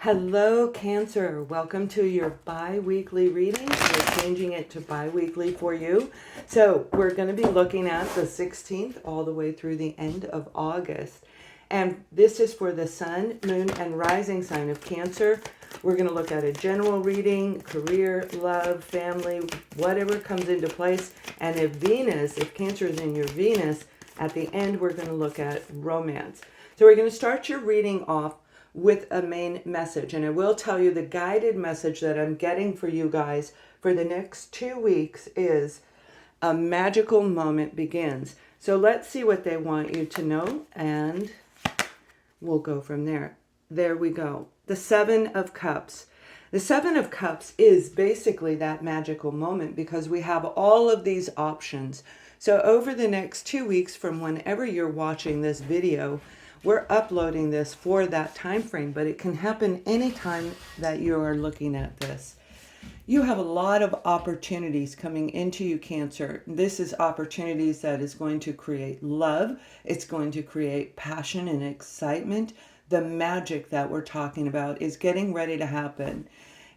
Hello, Cancer. Welcome to your bi-weekly reading. We're changing it to bi-weekly for you. So we're going to be looking at the 16th all the way through the end of August. And this is for the sun, moon, and rising sign of Cancer. We're going to look at a general reading, career, love, family, whatever comes into place. And if Cancer is in your Venus, at the end, we're going to look at romance. So we're going to start your reading off with a main message. And I will tell you the guided message that I'm getting for you guys for the next 2 weeks is a magical moment begins. So let's see what they want you to know, and we'll go from there. There we go. The Seven of Cups. The Seven of Cups is basically that magical moment because we have all of these options. So over the next 2 weeks from whenever you're watching this video, we're uploading this for that time frame, but it can happen anytime that you are looking at this. You have a lot of opportunities coming into you, Cancer. This is opportunities that is going to create love. It's going to create passion and excitement. The magic that we're talking about is getting ready to happen.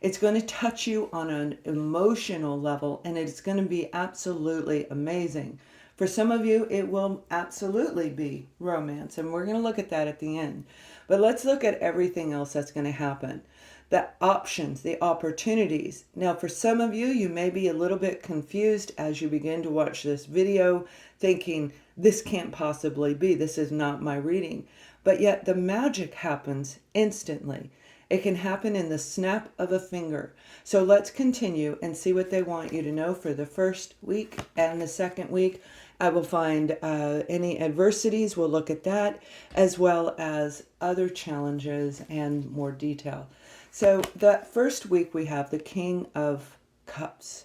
It's going to touch you on an emotional level, and it's going to be absolutely amazing. For some of you, it will absolutely be romance, and we're going to look at that at the end. But let's look at everything else that's going to happen. The options, the opportunities. Now, for some of you, you may be a little bit confused as you begin to watch this video, thinking, this can't possibly be. This is not my reading. But yet the magic happens instantly. It can happen in the snap of a finger. So let's continue and see what they want you to know for the first week and the second week. I will find any adversities. We'll look at that, as well as other challenges and more detail. So the first week we have the King of Cups.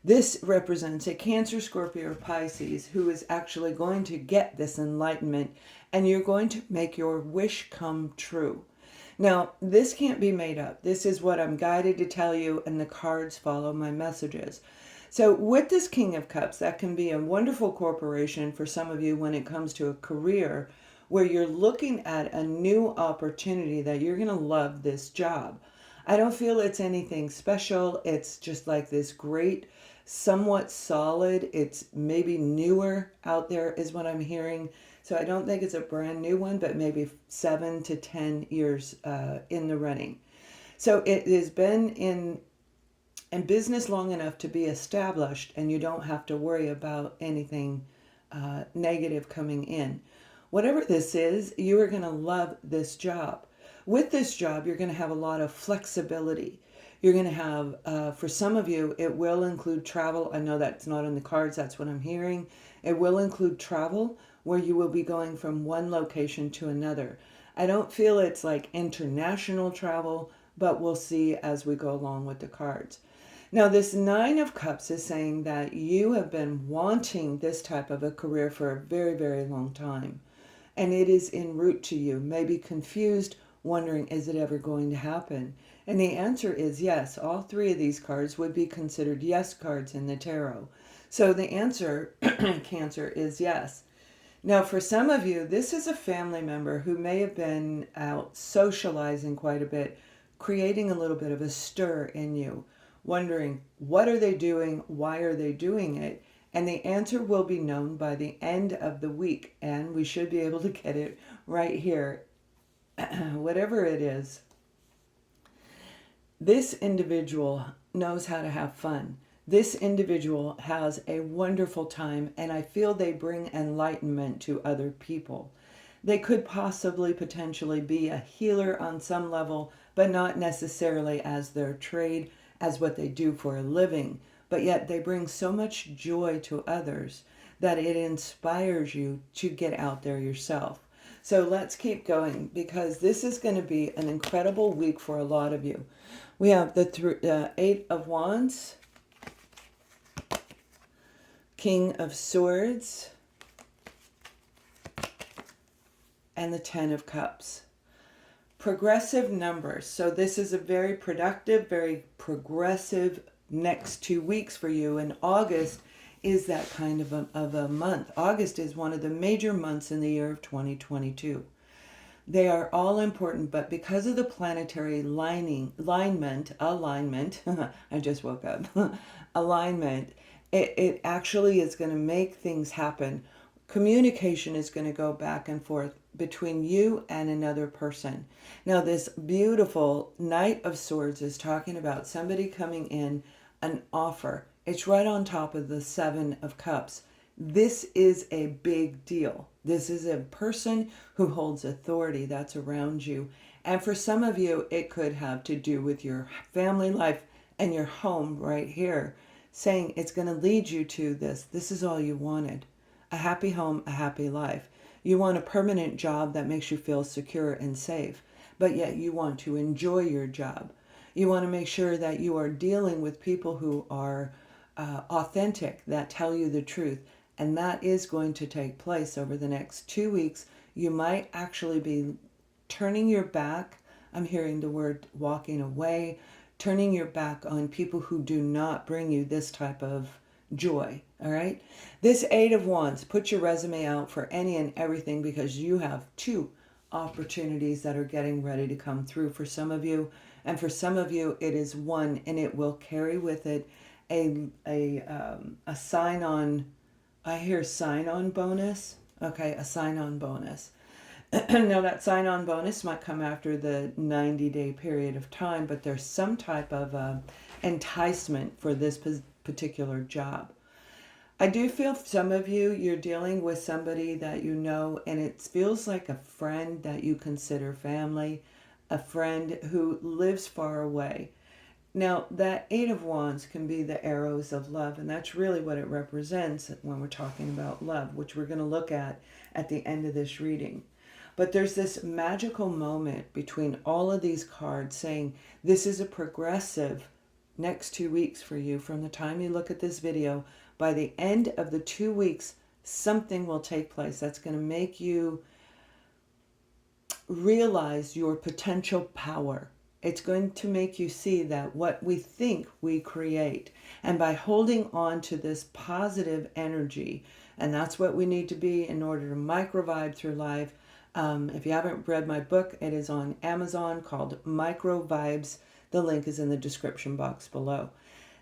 This represents a Cancer, Scorpio, or Pisces who is actually going to get this enlightenment, and you're going to make your wish come true. Now, this can't be made up. This is what I'm guided to tell you, and the cards follow my messages. So with this King of Cups, that can be a wonderful corporation for some of you when it comes to a career where you're looking at a new opportunity that you're going to love this job. I don't feel it's anything special. It's just like this great, somewhat solid. It's maybe newer out there is what I'm hearing. So I don't think it's a brand new one, but maybe 7 to 10 years in the running. So it has been in business long enough to be established, and you don't have to worry about anything negative coming in. Whatever this is, you are going to love this job. With this job, you're going to have a lot of flexibility. You're going to have, for some of you, it will include travel. I know that's not in the cards. That's what I'm hearing. It will include travel where you will be going from one location to another. I don't feel it's like international travel, but we'll see as we go along with the cards. Now, this Nine of Cups is saying that you have been wanting this type of a career for a very, very long time. And it is en route to you, maybe confused, wondering, is it ever going to happen? And the answer is yes. All three of these cards would be considered yes cards in the tarot. So the answer, Cancer, is yes. Now, for some of you, this is a family member who may have been out socializing quite a bit, creating a little bit of a stir in you, wondering, what are they doing? Why are they doing it? And the answer will be known by the end of the week, and we should be able to get it right here. Whatever it is, this individual knows how to have fun. This individual has a wonderful time, and I feel they bring enlightenment to other people. They could potentially be a healer on some level, but not necessarily as their trade, as what they do for a living. But yet they bring so much joy to others that it inspires you to get out there yourself. So let's keep going, because this is going to be an incredible week for a lot of you. We have the Eight of Wands, King of Swords, and the Ten of Cups. Progressive numbers. So this is a very productive, very progressive next 2 weeks for you. And August is that kind of a month. August is one of the major months in the year of 2022. They are all important, but because of the planetary alignment, I just woke up, alignment, it actually is going to make things happen. Communication is going to go back and forth between you and another person. Now, this beautiful Knight of Swords is talking about somebody coming in, an offer. It's right on top of the Seven of Cups. This is a big deal. This is a person who holds authority that's around you. And for some of you, it could have to do with your family life and your home right here, saying it's going to lead you to this. This is all you wanted. A happy home, a happy life. You want a permanent job that makes you feel secure and safe, but yet you want to enjoy your job. You want to make sure that you are dealing with people who are authentic, that tell you the truth. And that is going to take place over the next 2 weeks. You might actually be turning your back. I'm hearing the word walking away, turning your back on people who do not bring you this type of joy. All right. This Eight of Wands, put your resume out for any and everything, because you have 2 opportunities that are getting ready to come through for some of you. And for some of you, it is 1, and it will carry with it a sign-on. I hear sign-on bonus. Okay, a sign-on bonus. Now, that sign-on bonus might come after the 90-day period of time, but there's some type of enticement for this particular job. I do feel some of you, you're dealing with somebody that you know, and it feels like a friend that you consider family, a friend who lives far away. Now, that Eight of Wands can be the arrows of love, and that's really what it represents when we're talking about love, which we're going to look at the end of this reading. But there's this magical moment between all of these cards saying this is a progressive next 2 weeks for you. From the time you look at this video, by the end of the 2 weeks, something will take place that's going to make you realize your potential power. It's going to make you see that what we think we create. And by holding on to this positive energy, and that's what we need to be in order to micro-vibe through life. If you haven't read my book, it is on Amazon called Micro Vibes. The link is in the description box below.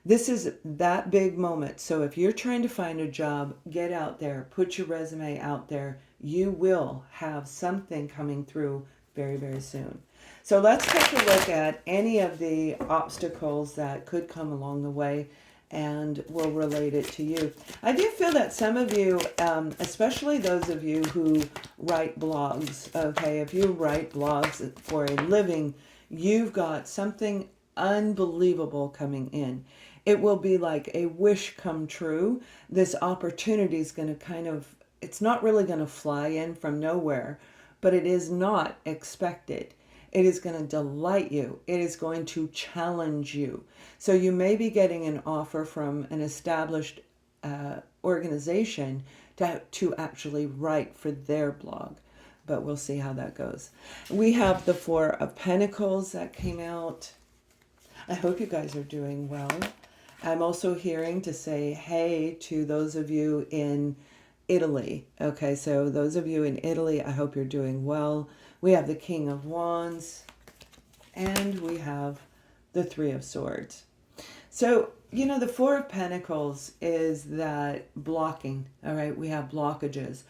This is that big moment. So if you're trying to find a job, get out there, put your resume out there. You will have something coming through very, very soon. So let's take a look at any of the obstacles that could come along the way, and we'll relate it to you. I do feel that some of you, especially those of you who write blogs, okay, if you write blogs for a living, you've got something unbelievable coming in. It will be like a wish come true. This opportunity is going to it's not really going to fly in from nowhere, but it is not expected. It is going to delight you. It is going to challenge you. So you may be getting an offer from an established organization to actually write for their blog. But we'll see how that goes. We have the Four of Pentacles that came out. I hope you guys are doing well. I'm also hearing to say hey to those of you in Italy. Okay, so those of you in Italy, I hope you're doing well. We have the King of Wands, and we have the Three of Swords. So, you know, the Four of Pentacles is that blocking, all right? We have blockages.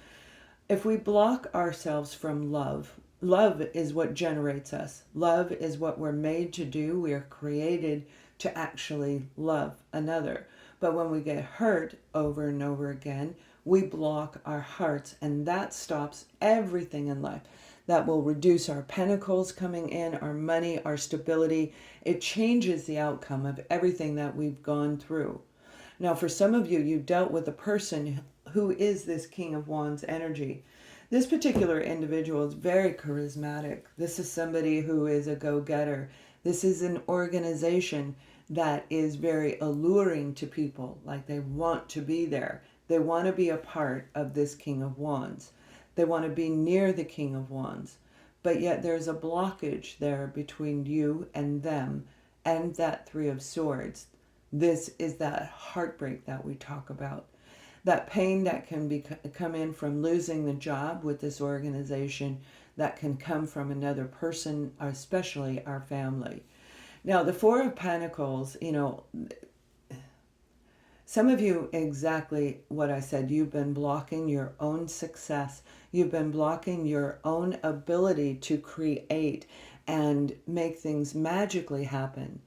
If we block ourselves from love, love is what generates us. Love is what we're made to do. We are created to actually love another. But when we get hurt over and over again, we block our hearts, and that stops everything in life. That will reduce our pentacles coming in, our money, our stability. It changes the outcome of everything that we've gone through. Now, for some of you, you dealt with a person who is this King of Wands energy. This particular individual is very charismatic. This is somebody who is a go-getter. This is an organization that is very alluring to people, like they want to be there. They want to be a part of this King of Wands. They want to be near the King of Wands. But yet there's a blockage there between you and them and that Three of Swords. This is that heartbreak that we talk about. That pain that can come in from losing the job with this organization. that can come from another person, especially our family. Now, the Four of Pentacles, some of you, exactly what I said, you've been blocking your own success. You've been blocking your own ability to create and make things magically happen.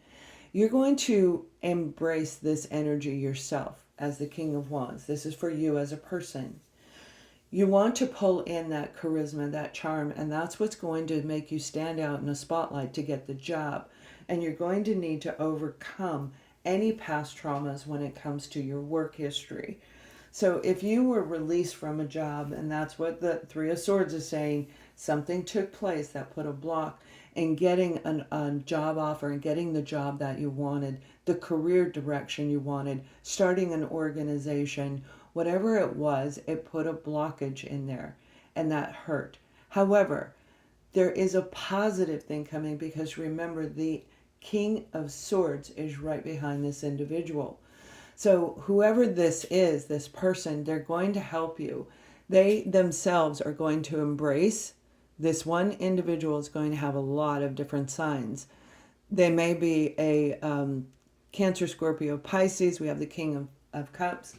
You're going to embrace this energy yourself as the King of Wands. This is for you as a person. You want to pull in that charisma, that charm, and that's what's going to make you stand out in a spotlight to get the job. And you're going to need to overcome any past traumas when it comes to your work history. So if you were released from a job, and that's what the Three of Swords is saying, something took place that put a block in getting a job offer and getting the job that you wanted, the career direction you wanted, starting an organization, whatever it was, it put a blockage in there, and that hurt. However, there is a positive thing coming, because remember, the King of Swords is right behind this individual. So whoever this is, this person, they're going to help you. They themselves are going to embrace. This one individual is going to have a lot of different signs. They may be a Cancer, Scorpio, Pisces. We have the King of Cups,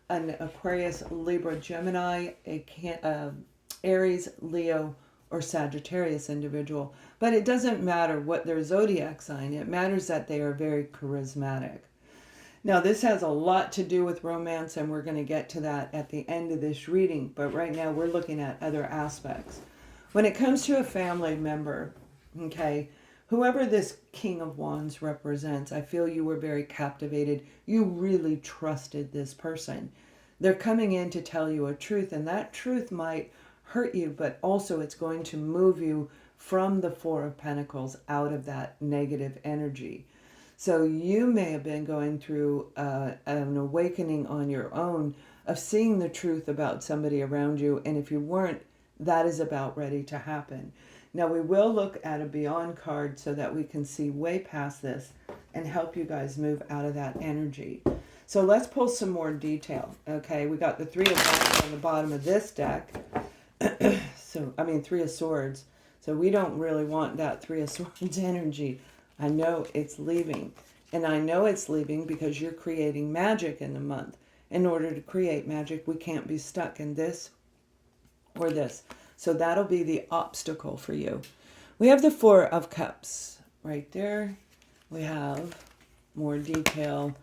an Aquarius, Libra, Gemini, Aries, Leo, or Sagittarius individual. But it doesn't matter what their zodiac sign. It matters that they are very charismatic. Now, this has a lot to do with romance, and we're going to get to that at the end of this reading. But right now, we're looking at other aspects. When it comes to a family member, okay, whoever this King of Wands represents, I feel you were very captivated. You really trusted this person. They're coming in to tell you a truth, and that truth might hurt you, but also it's going to move you from the Four of Pentacles out of that negative energy. So you may have been going through an awakening on your own of seeing the truth about somebody around you. And if you weren't, that is about ready to happen. Now we will look at a beyond card so that we can see way past this and help you guys move out of that energy. So let's pull some more detail. Okay, we got the Three of Wands on the bottom of this deck. Three of Swords. So we don't really want that Three of Swords energy. I know it's leaving. And I know it's leaving because you're creating magic in the month. In order to create magic, we can't be stuck in this or this. So that'll be the obstacle for you. We have the Four of Cups right there. We have more detail.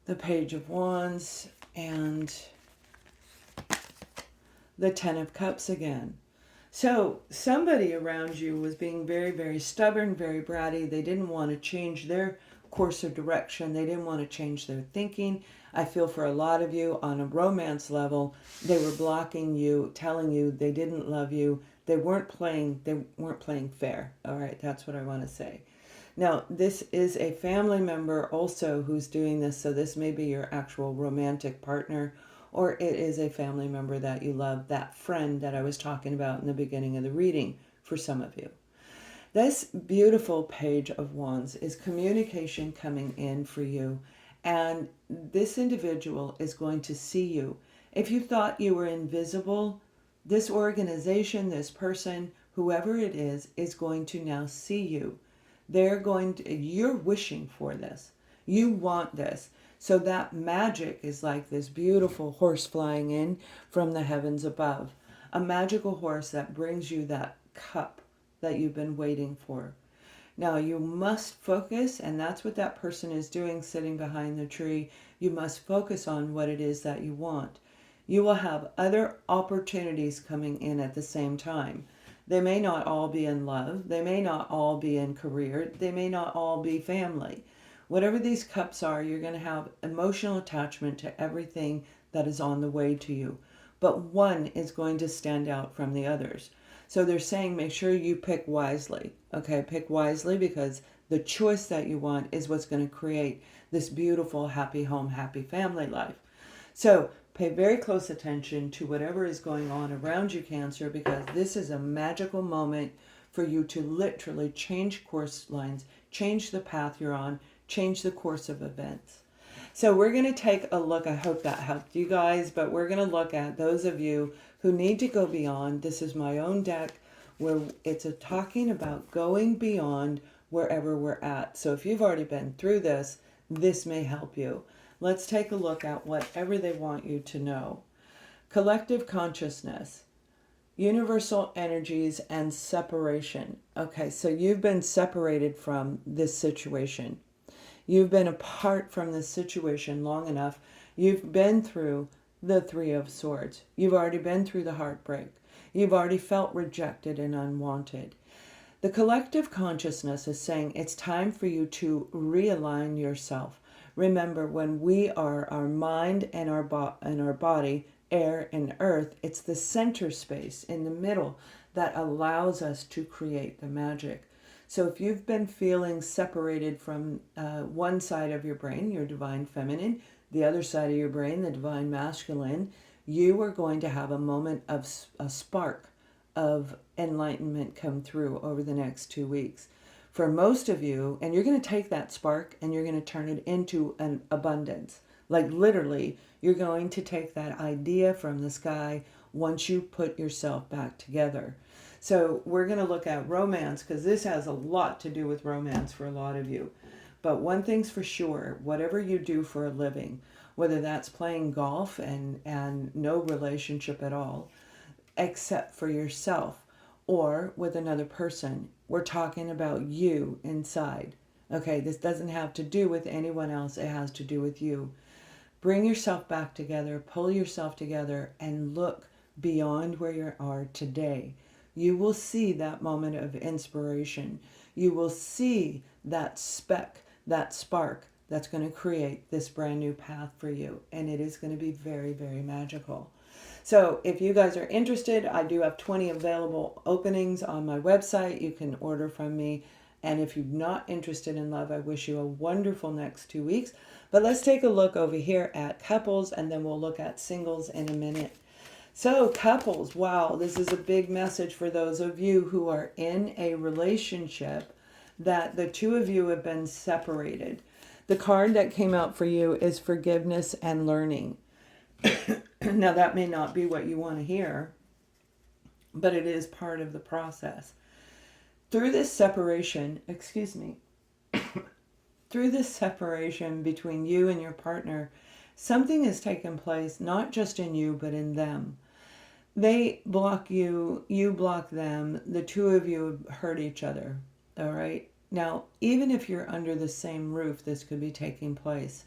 The Page of Wands and the Ten of Cups again. So somebody around you was being very, very stubborn, very bratty. They didn't want to change their course of direction. They didn't want to change their thinking. I feel for a lot of you on a romance level, they were blocking you, telling you they didn't love you. They weren't playing fair. All right, that's what I want to say. Now, this is a family member also who's doing this. So this may be your actual romantic partner, or it is a family member that you love, that friend that I was talking about in the beginning of the reading for some of you. This beautiful Page of Wands is communication coming in for you, and this individual is going to see you. If you thought you were invisible, this organization, this person, whoever it is going to now see you. You're wishing for this. You want this. So that magic is like this beautiful horse flying in from the heavens above. A magical horse that brings you that cup that you've been waiting for. Now you must focus, and that's what that person is doing sitting behind the tree. You must focus on what it is that you want. You will have other opportunities coming in at the same time. They may not all be in love. They may not all be in career. They may not all be family. Whatever these cups are, you're going to have emotional attachment to everything that is on the way to you. But one is going to stand out from the others. So they're saying make sure you pick wisely. Okay, pick wisely, because the choice that you want is what's going to create this beautiful, happy home, happy family life. So pay very close attention to whatever is going on around you, Cancer, because this is a magical moment for you to literally change course lines, change the path you're on, change the course of events. So we're going to take a look. I hope that helped you guys, but we're going to look at those of you who need to go beyond. This is my own deck where it's talking about going beyond wherever we're at. So if you've already been through this, this may help you. Let's take a look at whatever they want you to know. Collective consciousness, universal energies, and separation. Okay, so you've been separated from this situation. You've been apart from this situation long enough. You've been through the Three of Swords. You've already been through the heartbreak. You've already felt rejected and unwanted. The collective consciousness is saying it's time for you to realign yourself. Remember, when we are our mind and our body, air and earth, it's the center space in the middle that allows us to create the magic. So if you've been feeling separated from one side of your brain, your divine feminine, the other side of your brain, the divine masculine, you are going to have a moment of a spark of enlightenment come through over the next 2 weeks. For most of you, and you're going to take that spark and you're going to turn it into an abundance. Like literally, you're going to take that idea from the sky once you put yourself back together. So we're going to look at romance because this has a lot to do with romance for a lot of you. But one thing's for sure, whatever you do for a living, whether that's playing golf and no relationship at all, except for yourself or with another person, we're talking about you inside. Okay, this doesn't have to do with anyone else. It has to do with you. Bring yourself back together, pull yourself together, and look beyond where you are today. You will see that moment of inspiration. You will see that speck, that spark that's going to create this brand new path for you. And it is going to be very, very magical. So if you guys are interested, I do have 20 available openings on my website. You can order from me. And if you're not interested in love, I wish you a wonderful next 2 weeks. But let's take a look over here at couples, and then we'll look at singles in a minute. So couples, wow, this is a big message for those of you who are in a relationship that the two of you have been separated. The card that came out for you is forgiveness and learning. Now, that may not be what you want to hear, but it is part of the process. Through this separation, through this separation between you and your partner, something has taken place, not just in you, but in them. They block you, you block them, the two of you hurt each other, all right? Now, even if you're under the same roof, this could be taking place.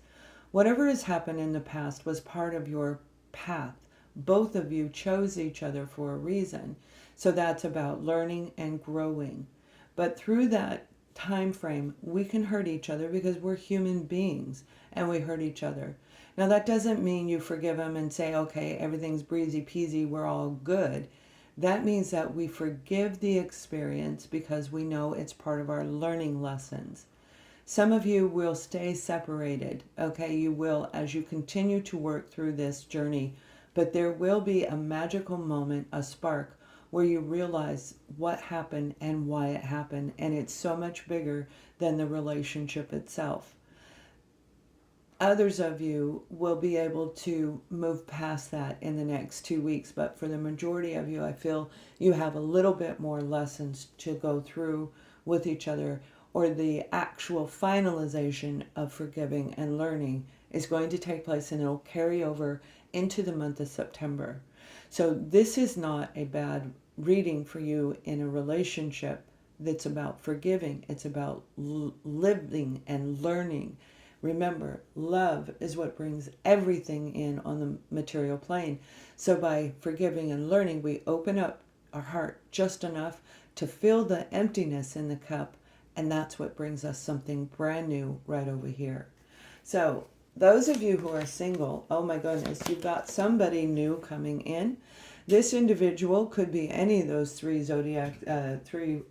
Whatever has happened in the past was part of your path. Both of you chose each other for a reason. So that's about learning and growing. But through that time frame, we can hurt each other because we're human beings and we hurt each other. Now, that doesn't mean you forgive them and say, okay, everything's breezy peasy, we're all good. That means that we forgive the experience because we know it's part of our learning lessons. Some of you will stay separated, okay? You will as you continue to work through this journey, but there will be a magical moment, a spark, where you realize what happened and why it happened, and it's so much bigger than the relationship itself. Others of you will be able to move past that in the next 2 weeks, but for the majority of you, I feel you have a little bit more lessons to go through with each other, or the actual finalization of forgiving and learning is going to take place, and it'll carry over into the month of September. So this is not a bad reading for you in a relationship that's about forgiving. It's about living and learning. Remember, love is what brings everything in on the material plane. So by forgiving and learning, we open up our heart just enough to fill the emptiness in the cup, and that's what brings us something brand new right over here. So those of you who are single, oh my goodness, you've got somebody new coming in. This individual could be any of those three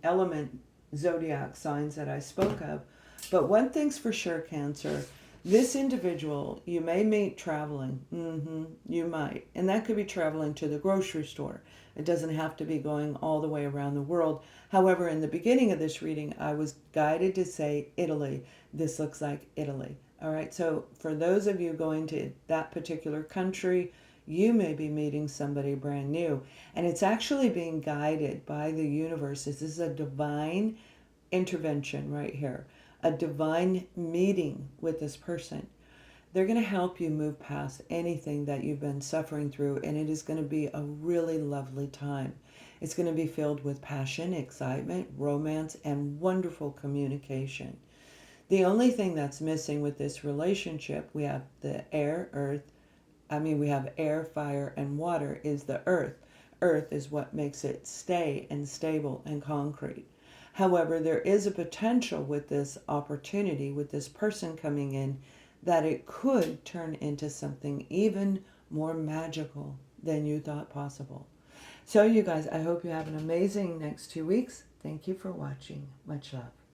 element zodiac signs that I spoke of. But one thing's for sure, Cancer, this individual you may meet traveling. You might. And that could be traveling to the grocery store. It doesn't have to be going all the way around the world. However, in the beginning of this reading, I was guided to say Italy. This looks like Italy. All right, so for those of you going to that particular country, You may be meeting somebody brand new, and it's actually being guided by the universe. This is a divine intervention right here, a divine meeting with this person. They're going to help you move past anything that you've been suffering through, and it is going to be a really lovely time. It's going to be filled with passion, excitement, romance, and wonderful communication. The only thing that's missing with this relationship, we have the we have air, fire, and water is the earth. Earth is what makes it stay and stable and concrete. However, there is a potential with this opportunity, with this person coming in, that it could turn into something even more magical than you thought possible. So you guys, I hope you have an amazing next 2 weeks. Thank you for watching. Much love.